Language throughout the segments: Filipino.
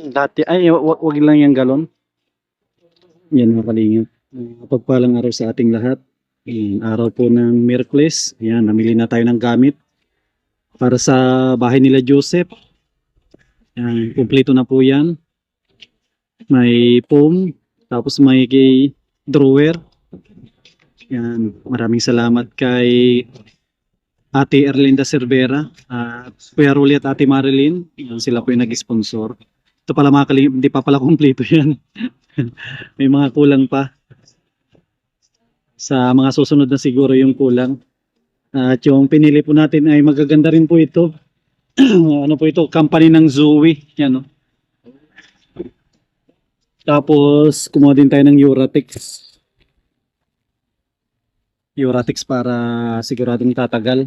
Dati, ay, wag lang yung galon. Yan mga kalingap. Pagpalang araw sa ating lahat. Araw po ng Miyerkules. Ayan, namili na tayo ng gamit para sa bahay nila Joseph. Ayan, kumpleto na po yan. May foam, tapos may drawer. Ayan, maraming salamat kay Ate Erlinda Cervera at Kuya Rolly at Ate Marilyn. Ayan, sila po yung nag-sponsor. Ito pala mga kalingap, hindi pa pala kumpleto yan. May mga kulang pa. Sa mga susunod na siguro yung kulang. At yung pinili po natin ay magaganda rin po ito. Ano po ito? Company ng Zoe. Yan, no? Tapos kumuha din tayo ng Uratex. Uratex para siguradong tatagal.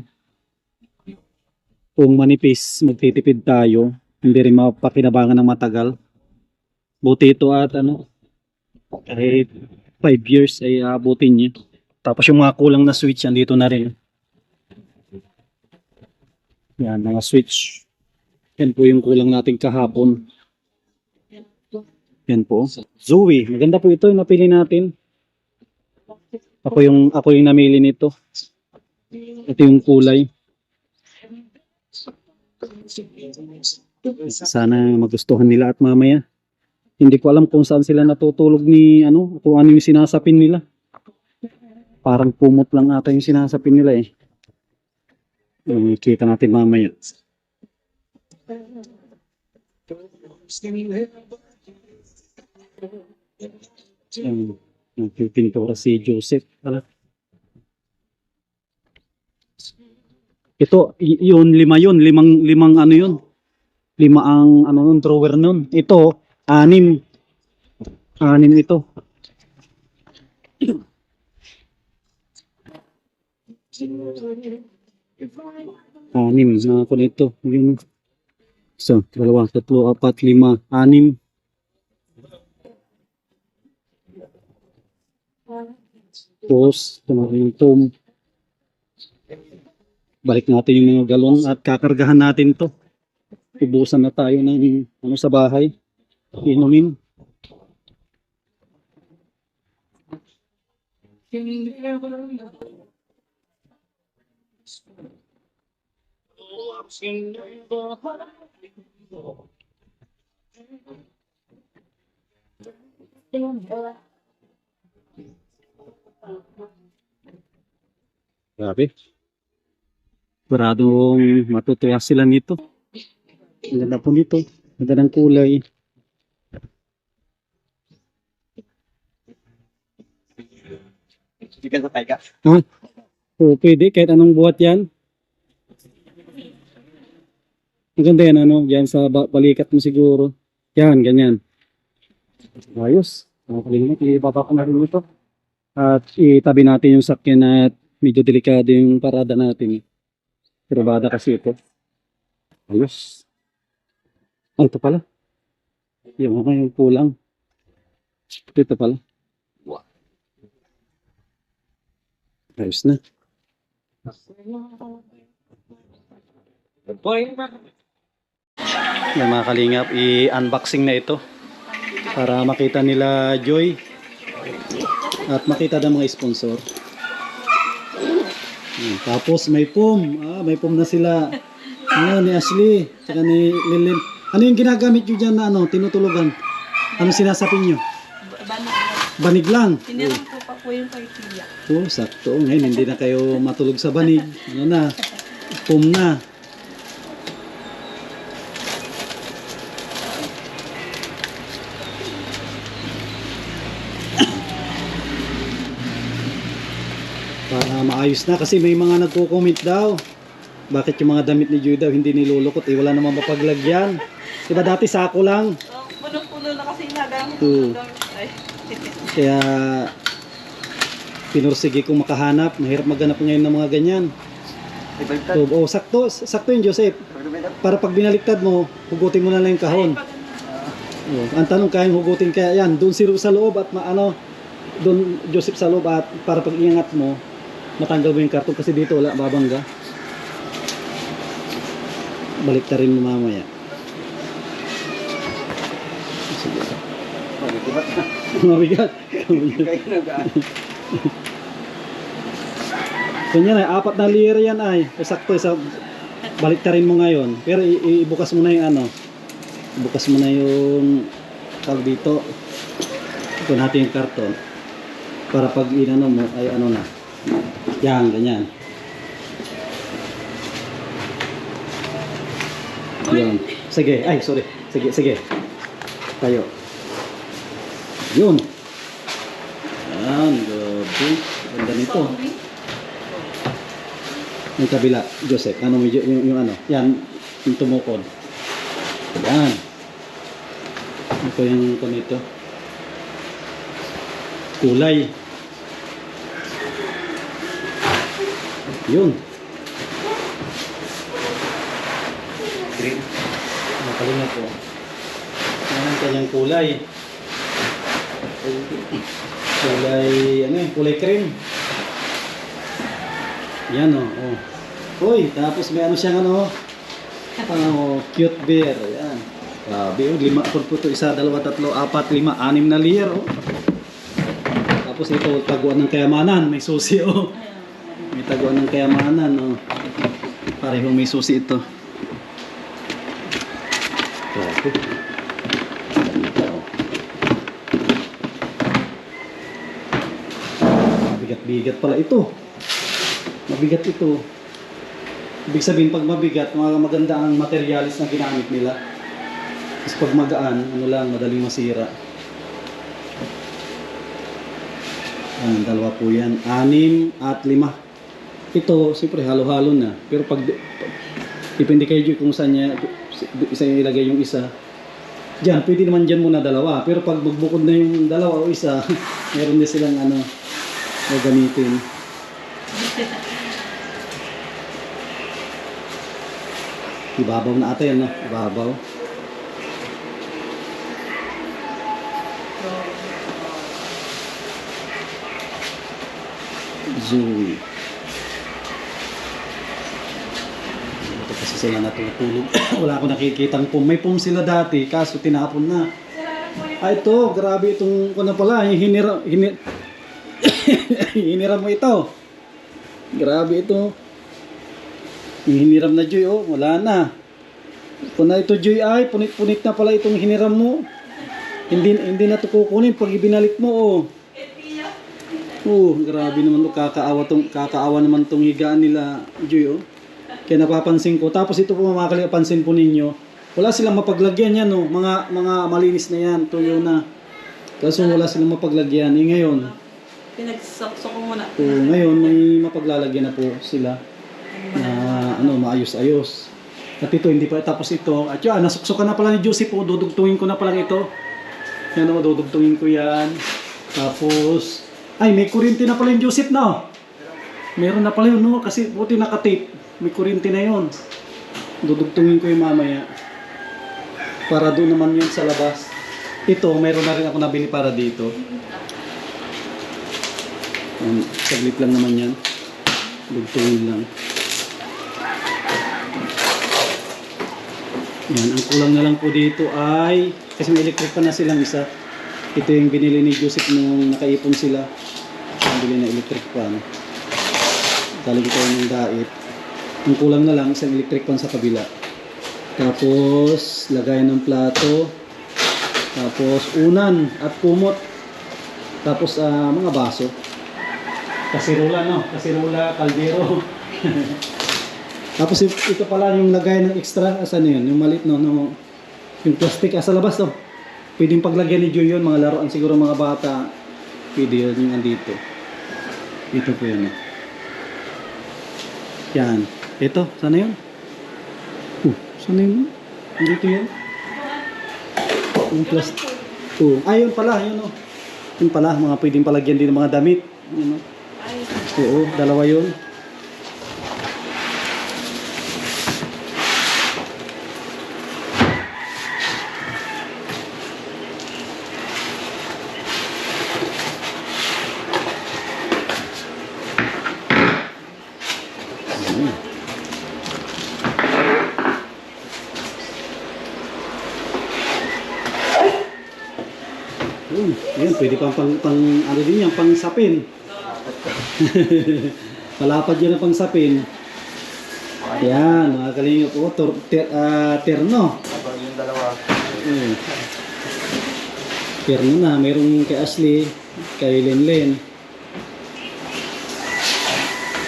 Kung manipis, magtitipid tayo. Hindi rin mapakinabangan ng matagal. Buti ito at kahit 5 years ay abutin niya. Tapos yung mga kulang na switch, andito na rin. Yan, mga switch. Yan po yung kulang natin kahapon. Yan po. Zoe, maganda po ito yung napili natin. Ako yung namili nito. Ito yung kulay. Sana magustuhan nila at mamaya. Hindi ko alam kung saan sila natutulog ni kung ano yung sinasapin nila. Parang kumot lang ata yung sinasapin nila eh. Kita natin mamaya. Nagpipintura si Joseph. Ito, limang ano yun. Lima ang drawer nun. Ito, 6. 6 ito. Anim na ako nito. So, 2, 3, 4, 5, 6. Tapos, ito. Balik natin yung mga galon at kakargahan natin to. Ubusan na tayo ng sa bahay. Inumin. Grabe. Paradong matutuwa sila nito. Ang ganda po nito. Ang ganda ng kulay. Hindi ka sa tayka. Oo, pwede. Kahit anong buhat yan. Ang ganda yan, yan sa balikat mo siguro. Yan, ganyan. Ayos. Nakakalingit. Ibaba ko na rin ito. At itabi natin yung sakyan at medyo delikado yung parada natin. Parabada kasi ito. Ayos. Ito pala. Yung kulang. Ito pala. Ayos na. Yan mga kalingap, i-unboxing na ito para makita nila Joy at makita ng mga sponsor. Tapos may foam. May foam na sila. Ni Ashley tsaka ni Lilin. Ano yung ginagamit nyo dyan na tinutulugan? Ano sinasapin nyo? Banig lang. Hindi lang po yung tortilla. Sakto. Ngayon hindi na kayo matulog sa banig. Foam na. Para maayos na kasi may mga nagko-comment daw. Bakit yung mga damit ni Joy daw hindi nilulukot? Wala namang mapaglagyan. Diba dati sako lang? Puno-puno na kasi nagamit. Kaya pinursige kong makahanap. Mahirap maghanap ngayon ng mga ganyan. Sakto yun Joseph. Para pag binaliktad mo, hugutin mo na lang yung kahon. Ang tanong, kayang hugutin kaya yan? Doon sa loob at doon Joseph sa loob at para pag iangat mo, matanggal mo yung karton kasi dito wala babangga. Balik ta rin mo mamaya. Sige. Mabigat. Kunya na, 4 na layer yan ay. Sakto sa balik ta rin mo ngayon. Pero ibukas mo na yung ano. Ibukas mo na yung tawag dito. Ito natin yung karton. Para pag inano mo ay ano na. Yan, ganyan. Yan. Sige, ay sorry. Sige, sige. Tayo. Yun. Yan, gabi. Ganda nito. Yung kabila, Joseph. Ano mo yung ano? Yan, yung tumukod. Yan. Ito yung nito. Kulay. Yun. Green. Makalingat po. Yan ang kanyang kulay. Kulay, ano yun? Kulay cream. Yan o. Oh. Uy, tapos may ano siyang ano. Cute bear. Yan. Grabe o. 5 po ito. 1, 2, 3, 4, 5, 6 na layer o. Tapos ito, taguan ng kayamanan. May susi o. May taguan ng kayamanan o. Parehong may susi ito. Grabe. Mabigat-bigat pala ito. Mabigat ito. Ibig sabihin pag mabigat, maganda ang materialis na ginamit nila. Tapos pag magaan, ano lang, madaling masira. Ang dalawa po yan. 6 at 5. Ito, siyempre halo-halo na. Pero pag depende kayo kung saan niya isa ilagay yung isa. Diyan, pwede naman dyan muna dalawa. Pero pag magbukod na yung dalawa o isa, meron din silang ano, gagamitin. Ibabaw na ata yan, no? Ibabaw. Zoe. Ito kasi sila natutulog. Wala akong nakikitang pum. May pum sila dati, kaso tinapon na. Ah, ito, grabe itong ano pala, hiniram mo ito. Grabe ito. Yung hiniram na Joy, oh, wala na. Kung na ito Joy ay, punit-punit na pala itong hiniram mo. Hindi na ito kukunin pag ibinalik mo, oh. Oh, grabe naman ito. Kakaawa naman itong higaan nila, Joy, oh. Kaya napapansin ko. Tapos ito po mga pansin po ninyo. Wala silang mapaglagyan yan, oh. Mga malinis na yan, tuyo na. Kaso wala silang mapaglagyan. Eh ngayon, pinagsakso ko muna. ngayon may mapaglalagyan na po sila na ano, maayos-ayos. At ito, hindi pa tapos ito. At yun, nasuksukan na pala ni Joseph po. Dudugtungin ko na pala ito. Yan naman, dudugtungin ko yan. Tapos, ay, may kurinti na pala yung Joseph na. Meron na pala yun, no? Kasi buti nakatape. May kurinti na yun. Dudugtungin ko yung mamaya. Para doon naman yun sa labas. Ito, meron na rin ako nabili para dito. Saglit lang naman yan. Dugtungin lang. Yan, ang kulang na lang po dito ay kasi may electric pa na silang isa. Ito yung binili ni Joseph nung nakaipon sila. Ang bili na electric pan. Talaga tayo ng dait. Ang kulang na lang isang electric pan sa kabila. Tapos lagayan ng plato. Tapos unan at kumot. Tapos mga baso. Kasirola, no? Kasirola, kaldero. Tapos ito pala yung lagay ng extra. Asan yun? Yung malit, no? Yung plastic. Sa labas, no? Pwedeng paglagyan ni Joy yun. Mga laruan siguro mga bata. Pwede yun yung andito. Ito po yun, no? Yan. Ito. Sana yun? Sana yun? Andito yun? Yung plastic. Ayun pala. Yun, no? Yun pala. Mga pwedeng palagyan din ng mga damit. Yun, no? Oo, dalawa yun. Yan, pwede pang ano din yan, pang sapin. Malapad yun na pang sapin. Yan, mga kalingap po, terno. Kapag yung dalawa. Terno na, mayroong kay Ashley, kay Lenlen.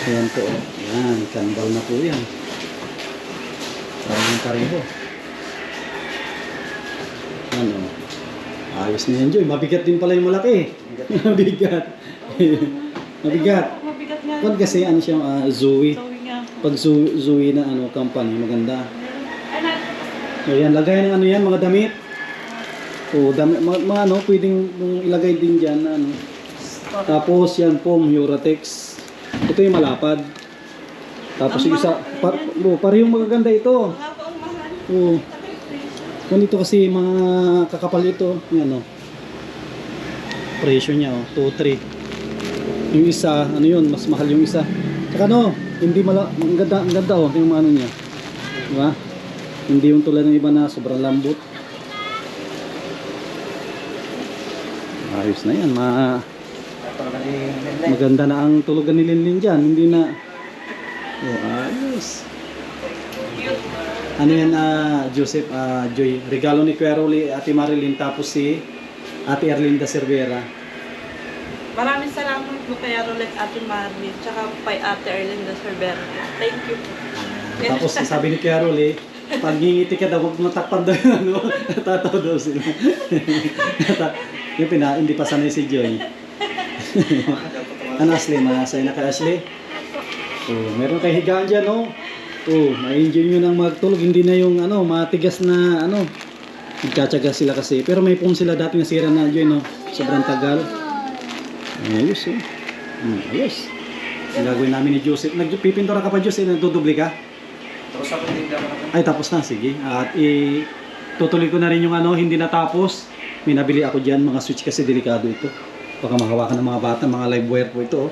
Ayan po, yan, kandal na po yan. Parang yung karibo. Ano, ayos na yan, Joy. Mabigat din pala yung malaki. Mabigat. Mabigat. Mabigat nga. Pag kasi ano siya, Zoe. Sabi nga. Pag Zoe na ano, company, maganda. So yan, lagay ng ano yan, mga damit. O, damit, mga ano, pwedeng ilagay din dyan na ano. Tapos yan po, Muratex. Ito yung malapad. Tapos yung isa, parehong magaganda ito. Mga pa ang mahal. Oo. Ganito kasi mga kakapal ito. Yan o. Presyo niya o. 2-3. Yung isa, ano yun, mas mahal yung isa. Saka ano, hindi ang ganda o. Yung ano niya. Diba? Hindi yung tulad ng iba na sobrang lambot. Ayos na yan. Maganda na ang tulugan ni Linlin dyan. Hindi na... Oh, ayos. Ano yan, Joseph, Joy? Regalo ni Kuya Rolly, Ate Marilyn, tapos si Ate Erlinda Cervera. Maraming salamat po kay Rolet Ate Marley, tsaka kay Ate Erlinda Cervera. Thank you. Tapos sabi ni Kuya Rolly, pag ngingiti ka daw, huwag mo takpan daw yun, ano? Tataw daw sila. Yung hindi pa sanay si Joy. Ano, Ashley? Masaya na kay Ashley? Oh, meron kayo higaan dyan, no? Oh, ma-enjoy nyo nang magtulog. Hindi na yung ano, matigas na ano. Nagtsatsaga sila kasi. Pero may phone sila dati nasira na dyan, no? Sobrang tagal. Ayos, eh. Ayos. Ang gagawin namin ni Joseph. Nagpipintura ka pa, Joseph? Nagdudubli ka? Tapos ako din daw naman. Ay, tapos na. Sige. At tutuloy ko na rin yung ano, hindi natapos. May nabili ako dyan. Mga switch kasi delikado ito. Baka mahawakan ng mga bata. Mga live wire po ito, oh.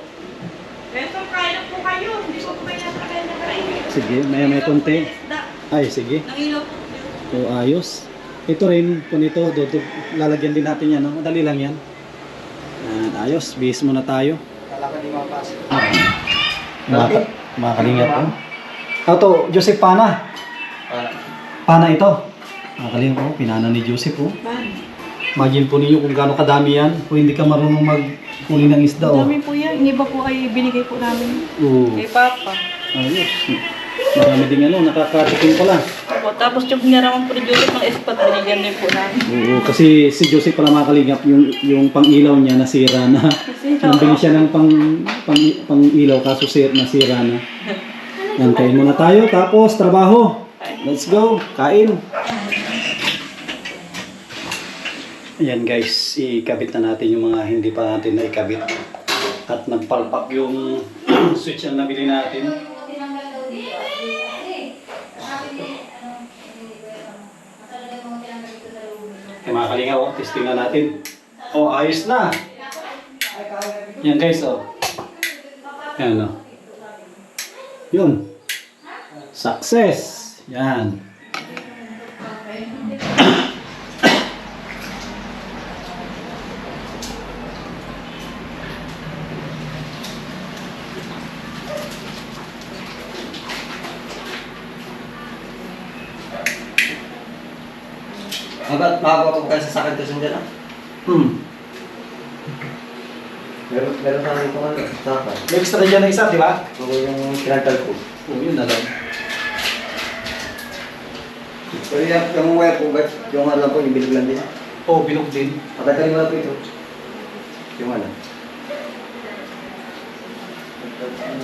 Beto, kain na po kayo. Hindi ko po kayo nasakayan na kain. Sige, may konti. Ay, sige. Nangilaw po. So, ayos. Ito rin, kung ito, lalagyan din natin yan, no? Madali lang yan. Ayos, bihis muna tayo. Kala ka di mapasok. Mga kalingap, oh. Ito, Joseph Pana. Pana ito. Mga kalingap, oh. Pinana ni Joseph, oh. Imagine po ninyo kung gaano kadami yan. Kung hindi ka marunong magpuli ng isda, oh. Dami po yan. Yung iba po ay binigay po namin. Oo. Kay Papa. Ayos. Marami din ano, nakakatikin pala. Opo, tapos yung hinaraman po ni Joseph ng espat, binigyan din po namin. Oo, kasi si Joseph pala mga kalingap, yung pang-ilaw niya nasira na. Nambili siya ng pang-ilaw kaso nasira na. Yan, kain muna tayo, tapos trabaho. Let's go, kain. Ayan guys, ikabit na natin yung mga hindi pa natin na ikabit. At nagpalpak yung switch na nabili natin. Mga kalinga, oh, testing na natin. Oh, ayos na. Yan guys, oh. Yan, oh. Yun. Success. Yan. Makakuha po kayo sa sakit kasi dyan, ah? Meron sa akin ito ano, sakit. May extra dyan na isa, di ba? Ako yung pinagtal ko. Oo, yun na lang. Pero yung wire po, yung ano po, yung bilog lang din. Oo, bilog din. Pagkataling mo na po ito. Yung ano.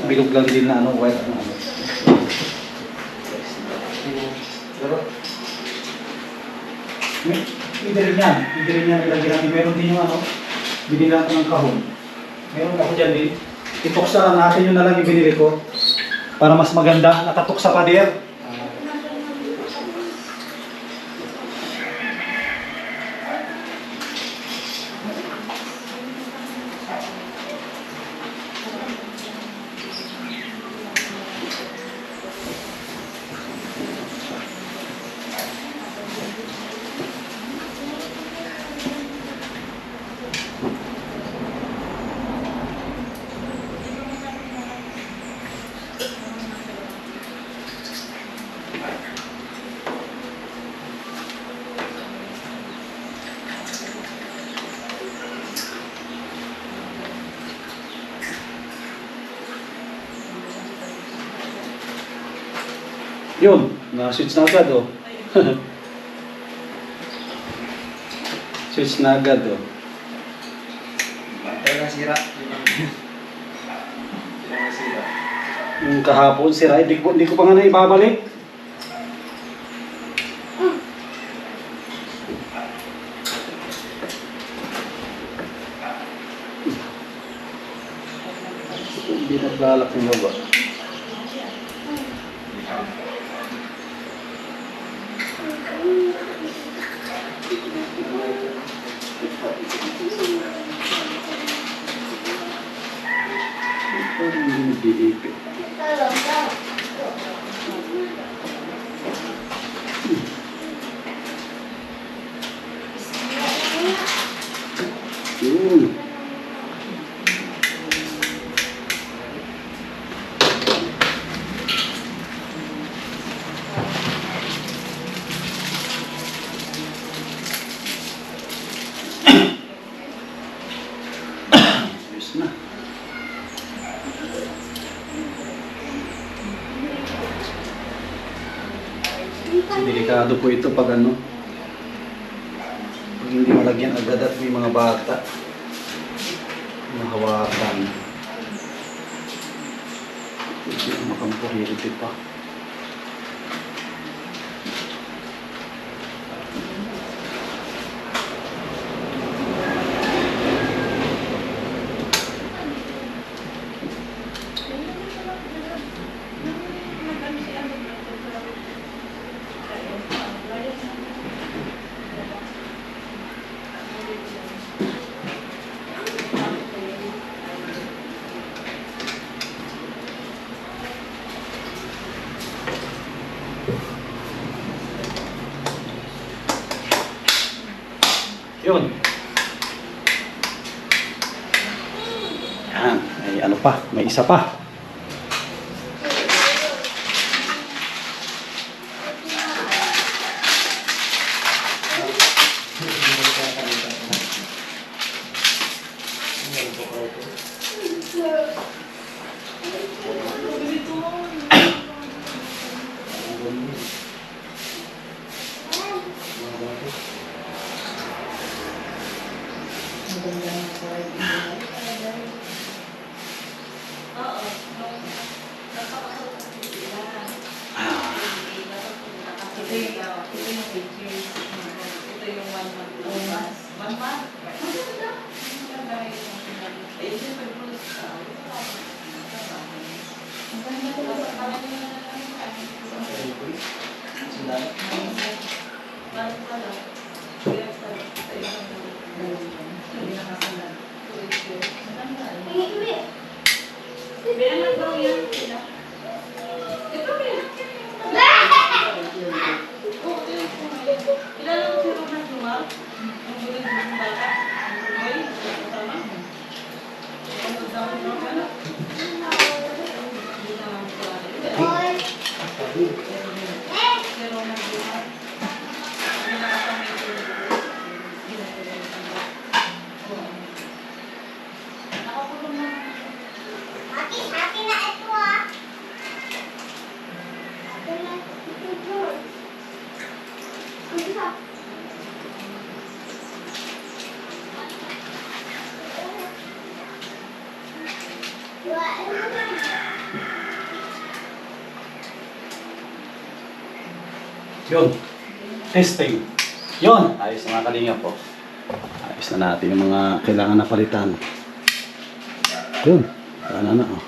Bilog lang din na ano, white na ano. Pero, Hindi rin yan. Hindi rin yan ilagay natin. Meron din yung ano, binili natin ng kahon. Meron ako dyan din. Ituksa lang natin yung nalang ibinili ko. Para mas maganda. Nakatuksa pa der. Yun, na-switch na agad oh. Switch na agad oh. Bantay na sira. Yung kahapon sira, hindi ko pa nga na ibabalik. Hindi naglalak yung baba. Parang hindi nag-iipit. Yun. Ayos na. Delikado po ito pag ano. Pag hindi malagyan agad at may mga bata. Mahawakan. Hindi makampuriti pa. Yun. Yan. May ano pa. May isa pa. Yun. Testing. Yun. Ayos na mga kalinga po. Ayos na natin yung mga kailangan na palitan. Yun. Ano na oh.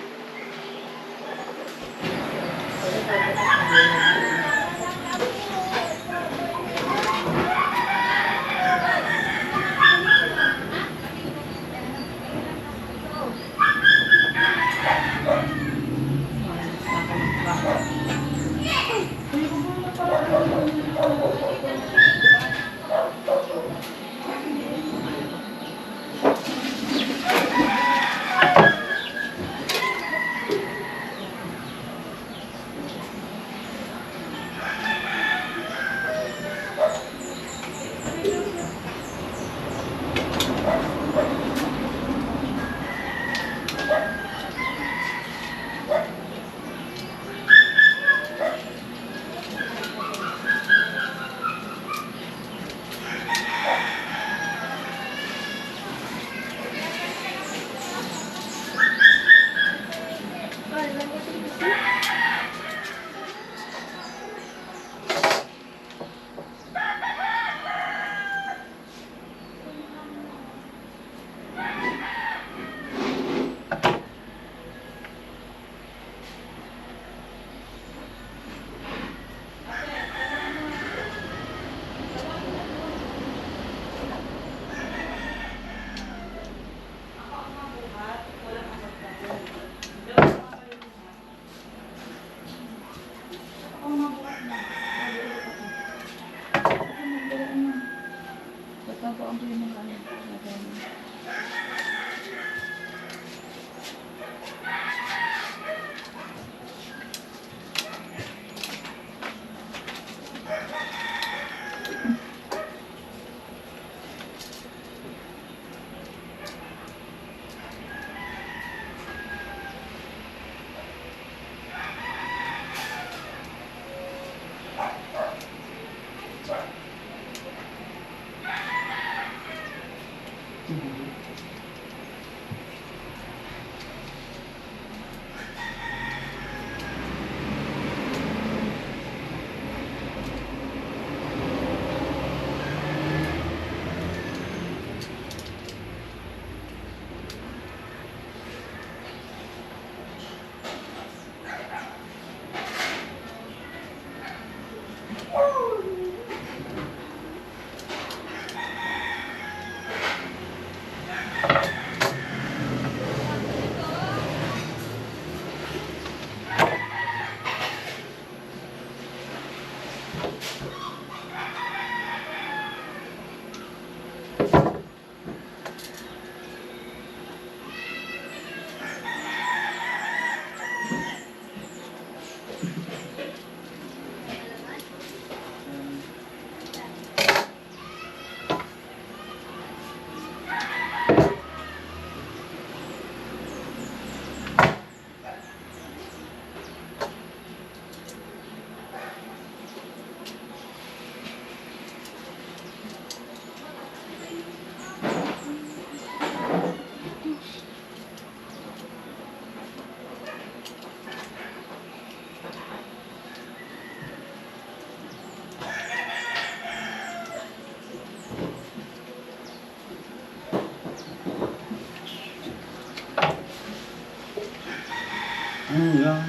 Ang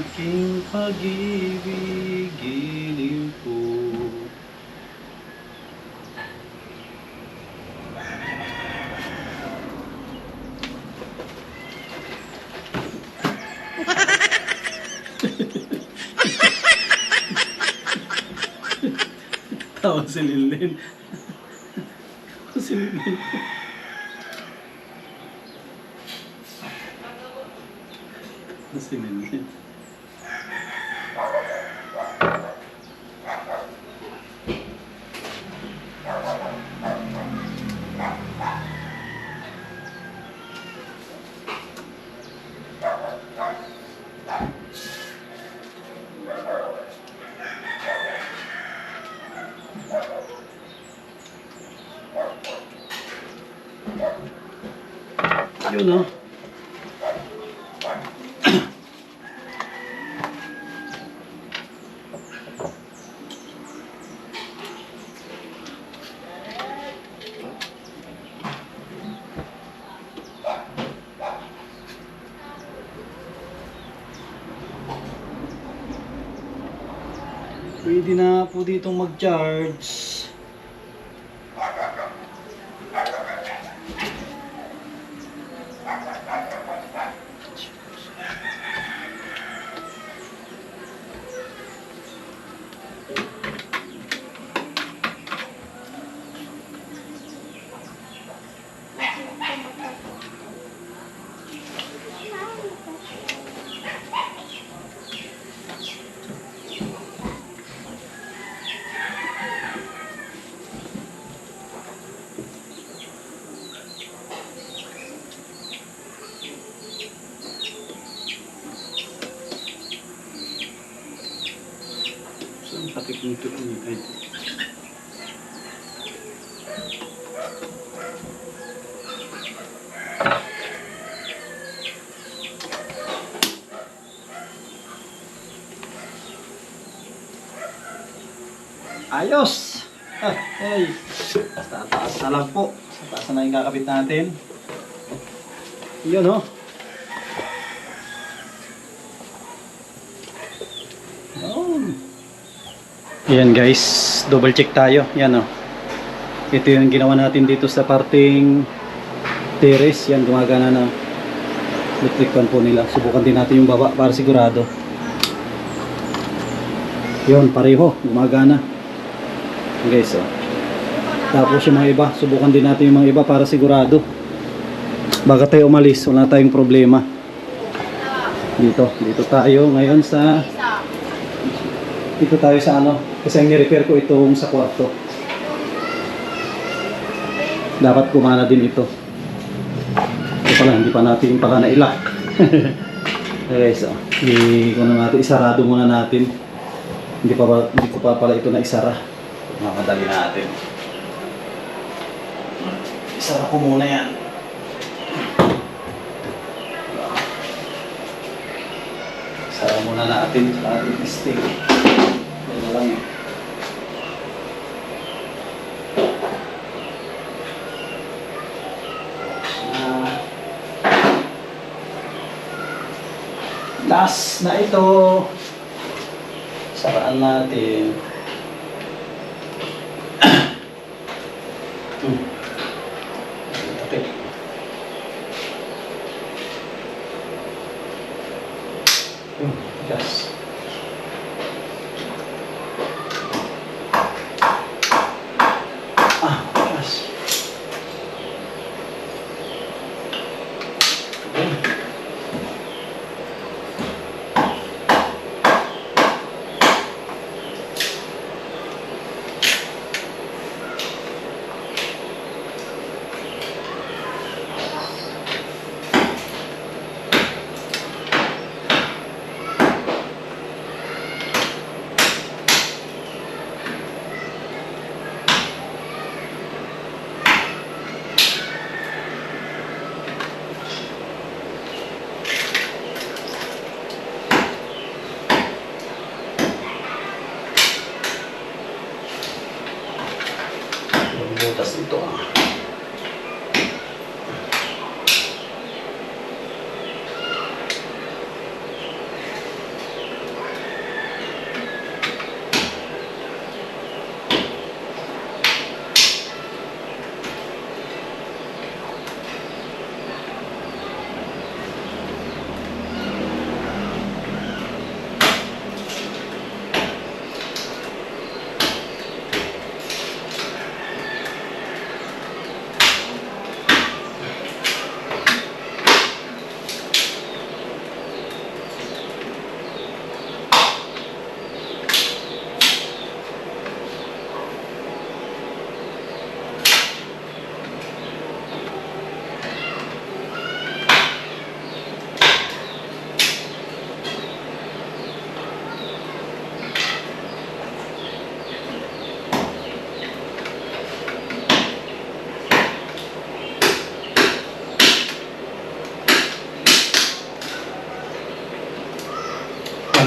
aking pag-ibig, giliw ko. Tawa si Lilin. Tawa si Lilin. Tawa si Lilin. Yun o. Pwede na po dito mag-charge. Saan sakit nito? Ay. Ayos! Ah, hey! Sa taas na lang po. Sa taas na yung kakabit natin. Yun oh. Ayan guys, double check tayo. Yan oh. Ito yung ginawa natin dito sa parting terrace. Yan, gumagana na. Electric fan po nila. Subukan din natin yung baba para sigurado. Yun, pareho. Gumagana. Guys oh. Tapos yung mga iba, subukan din natin yung mga iba para sigurado. Baka tayo umalis, wala tayong problema. Dito tayo ngayon sa... Dito tayo sa ano, kasi ang ni-repair ko itong sa kwarto. Dapat kumana din ito. Ito pala, hindi pa natin pala na-ilock. Okay, so, natin, isarado muna natin. Hindi ko pa pala ito na isara. Makadali natin. Isara ko muna yan. Isara muna natin sa ating testing. Yan na lang eh. Last na ito. Saraan natin. Okay. Yes. Yes. Butas ito.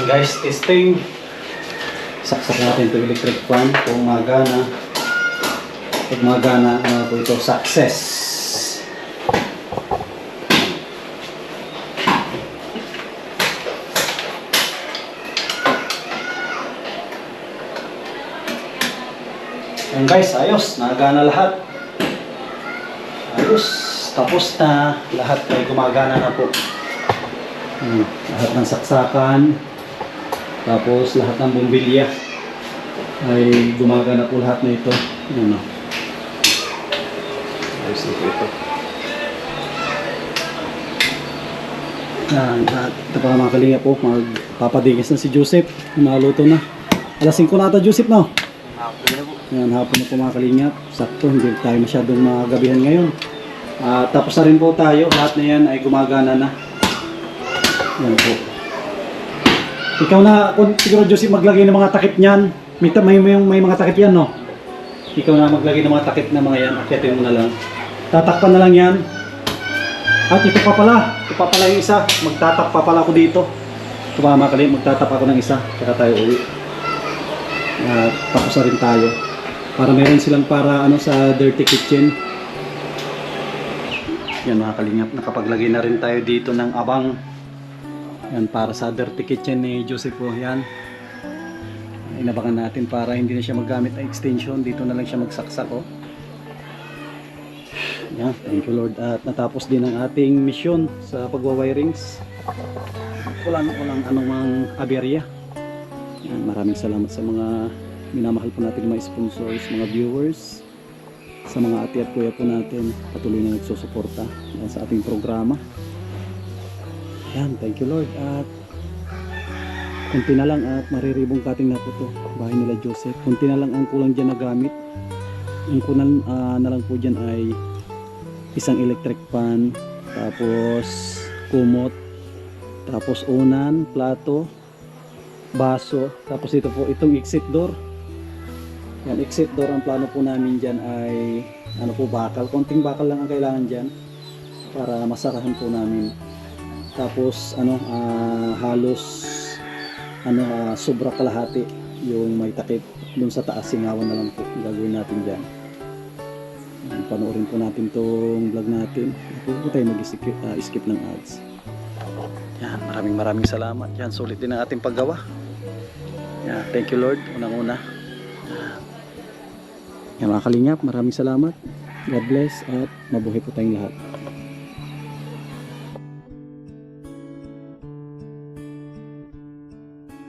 Guys, testing. Saksak natin ito electric fan kung magana. Pag magana, ano po ito, success. Yan guys, ayos, nagana lahat. Ayos, tapos na, lahat ay gumagana na po. Lahat ng saksakan. Tapos lahat ng bumbilya ay gumagana po lahat na ito. Ano? Ayos ito. Ito pa mga kalinga po, magpapadingis na si Joseph. Maluto na. Alas 5 na ata Joseph, no? Yan, hapon na po mga kalinga. Sakto, hindi tayo masyadong magabihan ngayon. Tapos na rin po tayo. Lahat na yan ay gumagana na. Yan po. Ikaw na, kung siguro Joseph maglagay ng mga takip niyan. May mga takip yan, no? Ikaw na maglagay ng mga takip na mga yan. Akyatin mo na lang. Tatakpan na lang yan. At ito pa pala yung isa. Magtatak pa pala ako dito. Ito pa mga kalim, magtatak ako ng isa. Saka tayo uwi. Tapos na rin tayo. Para meron silang para sa dirty kitchen. Yan mga kalingap. Nakapaglagay na rin tayo dito ng abang. Yan, para sa dirty kitchen ni Joseph po. Yan. Inabangan natin para hindi na siya maggamit ng extension. Dito na lang siya magsaksak. Oh. Yan, thank you Lord. At natapos din ang ating mission sa pagwa-wirings. Walang anumang aberya. Yan, maraming salamat sa mga minamahal po natin mga sponsors, mga viewers, sa mga ate at kuya po natin patuloy na nagsusuporta sa ating programa. Yan, thank you Lord. At kunti na lang at mariribong cutting na po to bahay nila Joseph. Kunti na lang ang kulang dyan na gamit. Ang kulang na lang po dyan ay isang electric fan, tapos kumot, tapos unan, plato, baso, tapos ito po itong exit door. Yan, exit door ang plano po namin dyan ay ano po, bakal. Konting bakal lang ang kailangan dyan para masarahan po namin. Tapos ano, halos sobra kalahati yung may takip. Doon sa taas, singawan na lang po gagawin natin dyan. Panoorin po natin tong vlog natin. Huwag po tayo mag-skip ng ads. Yan, maraming salamat. Yan, sulit din ang ating paggawa. Yan, thank you Lord, unang-una. Yan mga kalingap, maraming salamat. God bless at mabuhay po tayong lahat.